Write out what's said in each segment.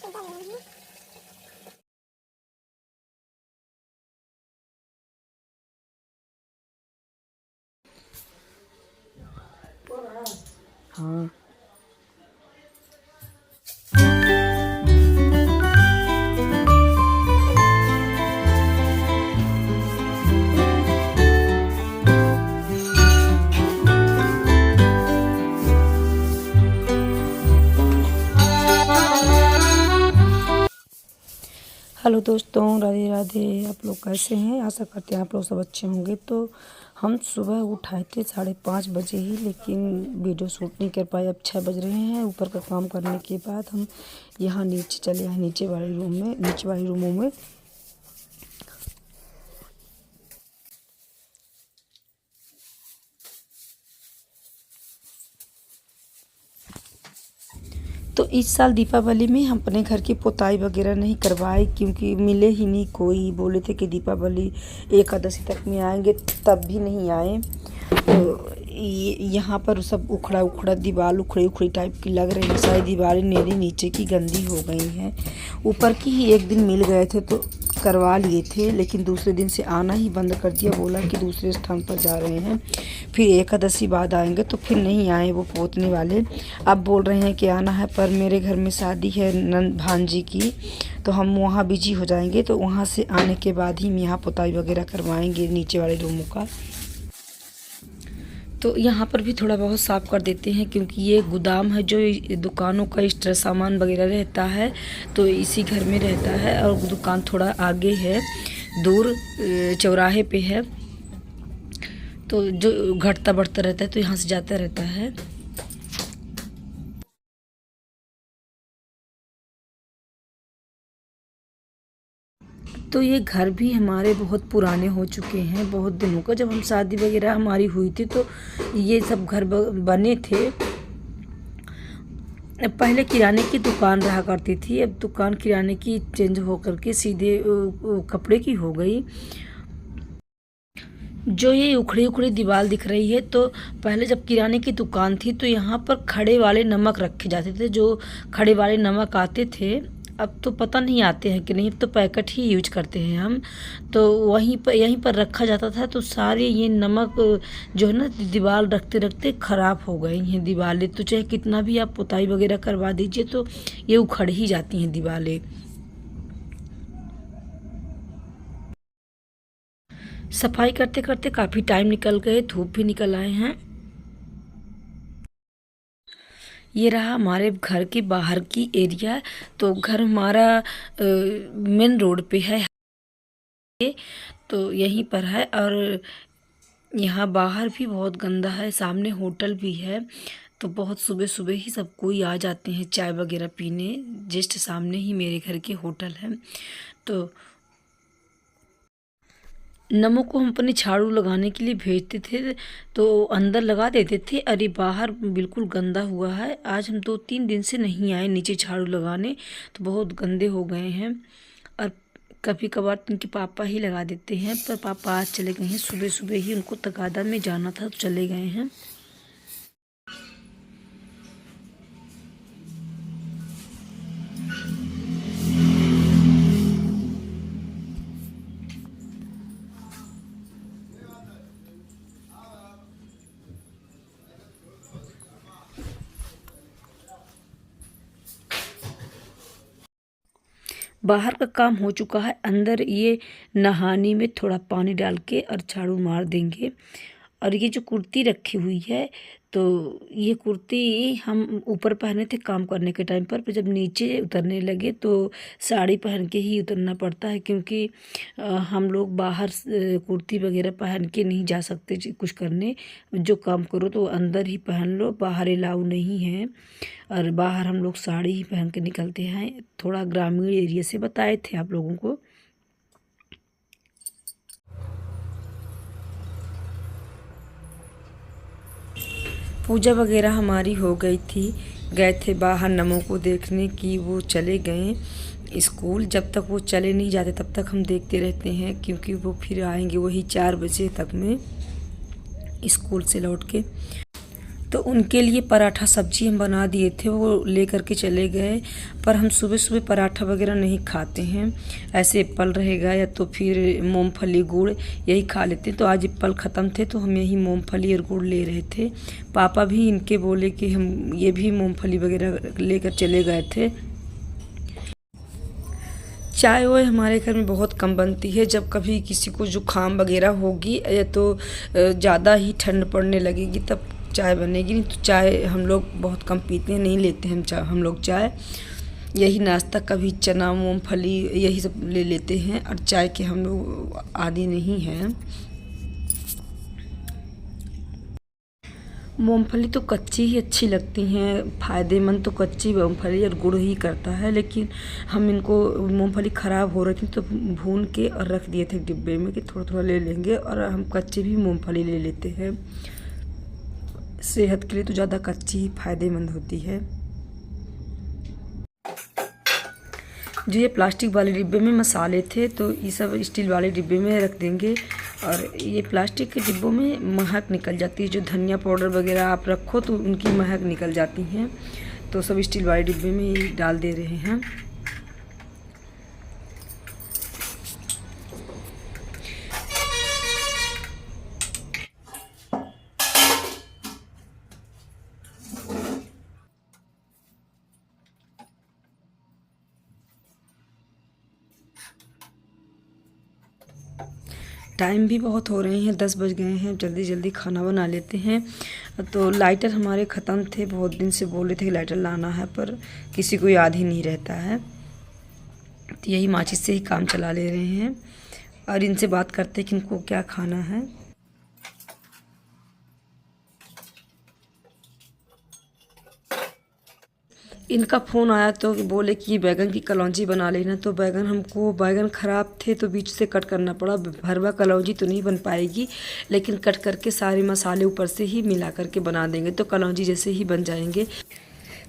हाँ हेलो दोस्तों, राधे राधे। आप लोग कैसे हैं? आशा करते हैं आप लोग सब अच्छे होंगे। तो हम सुबह उठाए थे 5:30 बजे ही, लेकिन वीडियो शूट नहीं कर पाए। अब 6 बज रहे हैं। ऊपर का काम करने के बाद हम यहाँ नीचे चले आए, नीचे वाली रूमों में। तो इस साल दीपावली में हम अपने घर की पुताई वगैरह नहीं करवाए, क्योंकि मिले ही नहीं कोई। बोले थे कि दीपावली एकादशी तक में आएंगे, तब भी नहीं आए। तो यहाँ पर सब उखड़ा दीवार उखड़ी टाइप की लग रही है। सारी दीवारें मेरी नीचे की गंदी हो गई हैं। ऊपर की ही एक दिन मिल गए थे तो करवा लिए थे, लेकिन दूसरे दिन से आना ही बंद कर दिया। बोला कि दूसरे स्थान पर जा रहे हैं, फिर एकादशी बाद आएंगे। तो फिर नहीं आए वो पोतने वाले। अब बोल रहे हैं कि आना है, पर मेरे घर में शादी है नंद भांजी की, तो हम वहाँ बिजी हो जाएंगे। तो वहाँ से आने के बाद ही हम यहाँ पुताई वगैरह करवाएंगे नीचे वाले रूमों का। तो यहाँ पर भी थोड़ा बहुत साफ़ कर देते हैं, क्योंकि ये गोदाम है जो दुकानों का एक्स्ट्रा सामान वगैरह रहता है, तो इसी घर में रहता है। और दुकान थोड़ा आगे है, दूर चौराहे पे है, तो जो घटता बढ़ता रहता है तो यहाँ से जाता रहता है। तो ये घर भी हमारे बहुत पुराने हो चुके हैं, बहुत दिनों का। जब हम शादी वगैरह हमारी हुई थी तो ये सब घर बने थे। पहले किराने की दुकान रहा करती थी, अब दुकान किराने की चेंज हो करके सीधे कपड़े की हो गई। जो ये उखड़ी दीवार दिख रही है, तो पहले जब किराने की दुकान थी तो यहाँ पर खड़े वाले नमक रखे जाते थे। जो खड़े वाले नमक आते थे, अब तो पता नहीं आते हैं कि नहीं, अब तो पैकेट ही यूज करते हैं हम। तो यहीं पर रखा जाता था। तो सारे ये नमक जो है ना, दीवार रखते रखते ख़राब हो गई हैं दीवारें। तो चाहे कितना भी आप पुताई वगैरह करवा दीजिए तो ये उखड़ ही जाती हैं दीवारें। सफाई करते करते काफ़ी टाइम निकल गए, धूप भी निकल आए हैं। ये रहा हमारे घर के बाहर की एरिया। तो घर हमारा मेन रोड पे है, तो यहीं पर है। और यहाँ बाहर भी बहुत गंदा है, सामने होटल भी है। तो बहुत सुबह सुबह ही सब कोई आ जाते हैं चाय वगैरह पीने। जस्ट सामने ही मेरे घर के होटल है। तो नमो को हम अपने झाड़ू लगाने के लिए भेजते थे, तो अंदर लगा देते थे। अरे बाहर बिल्कुल गंदा हुआ है। आज हम 2-3 दिन से नहीं आए नीचे झाड़ू लगाने, तो बहुत गंदे हो गए हैं। और कभी कभार उनके पापा ही लगा देते हैं, पर पापा आज चले गए हैं। सुबह सुबह ही उनको तगादा में जाना था तो चले गए हैं। बाहर का काम हो चुका है, अंदर ये नहाने में थोड़ा पानी डाल के और झाड़ू मार देंगे। और ये जो कुर्ती रखी हुई है, तो ये कुर्ती हम ऊपर पहने थे काम करने के टाइम पर जब नीचे उतरने लगे तो साड़ी पहन के ही उतरना पड़ता है, क्योंकि हम लोग बाहर कुर्ती वगैरह पहन के नहीं जा सकते कुछ करने। जो काम करो तो अंदर ही पहन लो, बाहर अलाउ नहीं है। और बाहर हम लोग साड़ी ही पहन के निकलते हैं। थोड़ा ग्रामीण एरिया से बताए थे आप लोगों को। पूजा वगैरह हमारी हो गई थी। गए थे बाहर नमो को देखने की, वो चले गए स्कूल। जब तक वो चले नहीं जाते तब तक हम देखते रहते हैं, क्योंकि वो फिर आएंगे वही 4 बजे तक में स्कूल से लौट के। तो उनके लिए पराठा सब्जी हम बना दिए थे, वो ले करके चले गए। पर हम सुबह सुबह पराठा वगैरह नहीं खाते हैं, ऐसे एप्पल रहेगा या तो फिर मूंगफली गुड़ यही खा लेते। तो आज एप्पल ख़त्म थे तो हम यही मूंगफली और गुड़ ले रहे थे। पापा भी इनके बोले कि हम ये भी मूंगफली वगैरह लेकर चले गए थे। चाय वाय हमारे घर में बहुत कम बनती है। जब कभी किसी को जुकाम वगैरह होगी या तो ज़्यादा ही ठंड पड़ने लगेगी तब चाय बनेगी, नहीं तो चाय हम लोग बहुत कम पीते हैं, नहीं लेते हम लोग चाय। यही नाश्ता कभी चना मूंगफली यही सब ले लेते हैं और चाय के हम लोग आदी नहीं हैं। मूंगफली तो कच्ची ही अच्छी लगती हैं, फ़ायदेमंद तो कच्ची मूंगफली और गुड़ ही करता है। लेकिन हम इनको मूंगफली ख़राब हो रही थी तो भून के और रख दिए थे डिब्बे में कि थोड़ा थोड़ा ले लेंगे, और हम कच्ची भी मूंगफली ले लेते हैं। सेहत के लिए तो ज़्यादा कच्ची ही फ़ायदेमंद होती है। जो ये प्लास्टिक वाले डिब्बे में मसाले थे तो ये सब स्टील वाले डिब्बे में रख देंगे। और ये प्लास्टिक के डिब्बों में महक निकल जाती है, जो धनिया पाउडर वगैरह आप रखो तो उनकी महक निकल जाती हैं। तो सब स्टील वाले डिब्बे में ही डाल दे रहे हैं। टाइम भी बहुत हो रहे हैं, 10 बज गए हैं। जल्दी जल्दी खाना बना लेते हैं। तो लाइटर हमारे ख़त्म थे, बहुत दिन से बोल रहे थे कि लाइटर लाना है पर किसी को याद ही नहीं रहता है। तो यही माचिस से ही काम चला ले रहे हैं और इनसे बात करते हैं कि इनको क्या खाना है। इनका फ़ोन आया तो बोले कि बैगन की कलौंजी बना लेना। तो बैगन ख़राब थे तो बीच से कट करना पड़ा। भरवा कलौंजी तो नहीं बन पाएगी, लेकिन कट करके सारे मसाले ऊपर से ही मिला करके बना देंगे तो कलौंजी जैसे ही बन जाएंगे।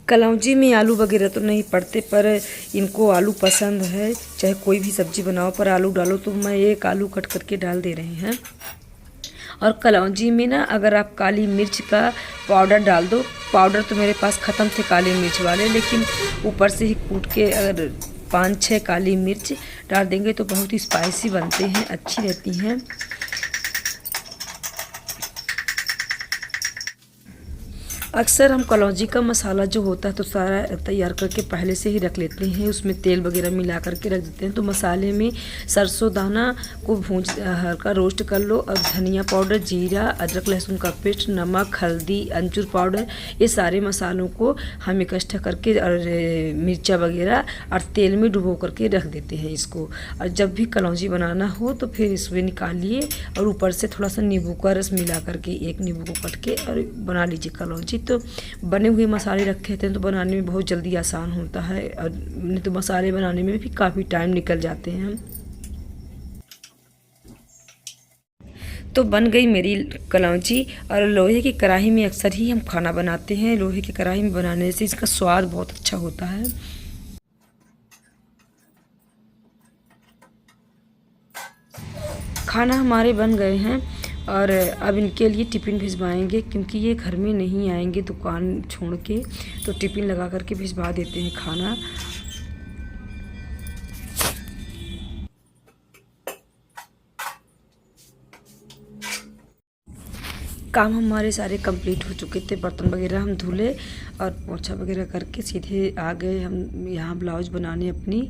कलौंजी में आलू वगैरह तो नहीं पड़ते, पर इनको आलू पसंद है। चाहे कोई भी सब्ज़ी बनाओ पर आलू डालो, तो मैं एक आलू कट करके डाल दे रहे हैं। और कलौंजी में ना अगर आप काली मिर्च का पाउडर डाल दो, पाउडर तो मेरे पास ख़त्म थे काली मिर्च वाले, लेकिन ऊपर से ही कूट के अगर 5-6 काली मिर्च डाल देंगे तो बहुत ही स्पाइसी बनते हैं, अच्छी रहती हैं। अक्सर हम कलौंजी का मसाला जो होता है तो सारा तैयार करके पहले से ही रख लेते हैं, उसमें तेल वगैरह मिला करके रख देते हैं। तो मसाले में सरसों दाना को भूंज हल्का रोस्ट कर लो, और धनिया पाउडर, जीरा, अदरक लहसुन का पेस्ट, नमक, हल्दी, अमचूर पाउडर, ये सारे मसालों को हम इकट्ठा करके और मिर्चा वगैरह और तेल में डुबो करके रख देते हैं इसको। और जब भी कलौंजी बनाना हो तो फिर इसमें निकालिए और ऊपर से थोड़ा सा नींबू का रस मिला करके, एक नींबू को कट के और बना लीजिए कलौंजी। तो बने हुए मसाले रखे थे तो बनाने में बहुत जल्दी आसान होता है, और नहीं तो मसाले बनाने में भी काफ़ी टाइम निकल जाते हैं। तो बन गई मेरी कलौंजी। और लोहे की कढ़ाई में अक्सर ही हम खाना बनाते हैं। लोहे की कढ़ाई में बनाने से इसका स्वाद बहुत अच्छा होता है। खाना हमारे बन गए हैं और अब इनके लिए टिफ़िन भिजवाएंगे, क्योंकि ये घर में नहीं आएंगे दुकान छोड़ के, तो टिफ़िन लगा करके भिजवा देते हैं खाना। काम हमारे सारे कंप्लीट हो चुके थे, बर्तन वगैरह हम धुले और पोछा वगैरह करके सीधे आ गए हम यहाँ ब्लाउज बनाने अपनी।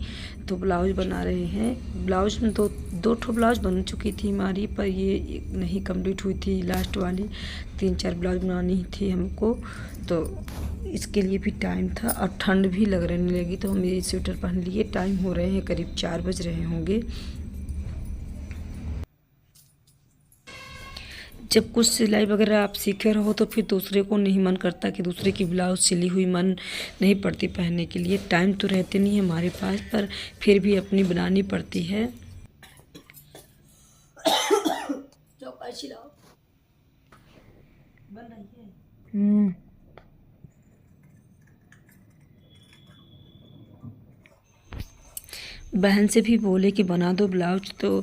तो ब्लाउज बना रहे हैं। ब्लाउज में दो ठो ब्लाउज बन चुकी थी हमारी, पर ये नहीं कंप्लीट हुई थी लास्ट वाली। 3-4 ब्लाउज बनानी थी हमको, तो इसके लिए भी टाइम था और ठंड भी लगने लगी तो हम ये स्वेटर पहन लिए। टाइम हो रहे हैं करीब 4 बज रहे होंगे। जब कुछ सिलाई वगैरह आप सीखे रहो तो फिर दूसरे को नहीं मन करता कि दूसरे की ब्लाउज सिली हुई मन नहीं पड़ती पहनने के लिए। टाइम तो रहते नहीं है हमारे पास, पर फिर भी अपनी बनानी पड़ती है। बहन से भी बोले कि बना दो ब्लाउज, तो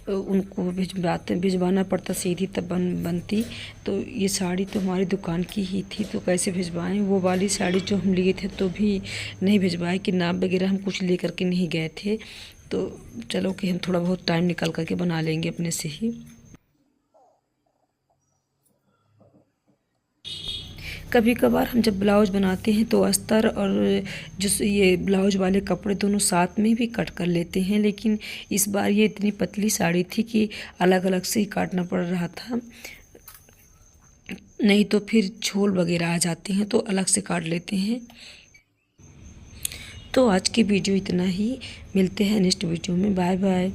उनको भिजवाना पड़ता सीधी तब बनती। तो ये साड़ी तो हमारी दुकान की ही थी, तो कैसे भिजवाएं। वो वाली साड़ी जो हम लिए थे तो भी नहीं भिजवाए कि नाप वगैरह हम कुछ ले करके नहीं गए थे। तो चलो कि हम थोड़ा बहुत टाइम निकाल करके बना लेंगे अपने से ही। कभी कभार हम जब ब्लाउज बनाते हैं तो अस्तर और जिस ये ब्लाउज वाले कपड़े दोनों साथ में भी कट कर लेते हैं, लेकिन इस बार ये इतनी पतली साड़ी थी कि अलग अलग से ही काटना पड़ रहा था, नहीं तो फिर झोल वगैरह आ जाते हैं तो अलग से काट लेते हैं। तो आज की वीडियो इतना ही, मिलते हैं नेक्स्ट वीडियो में। Bye bye.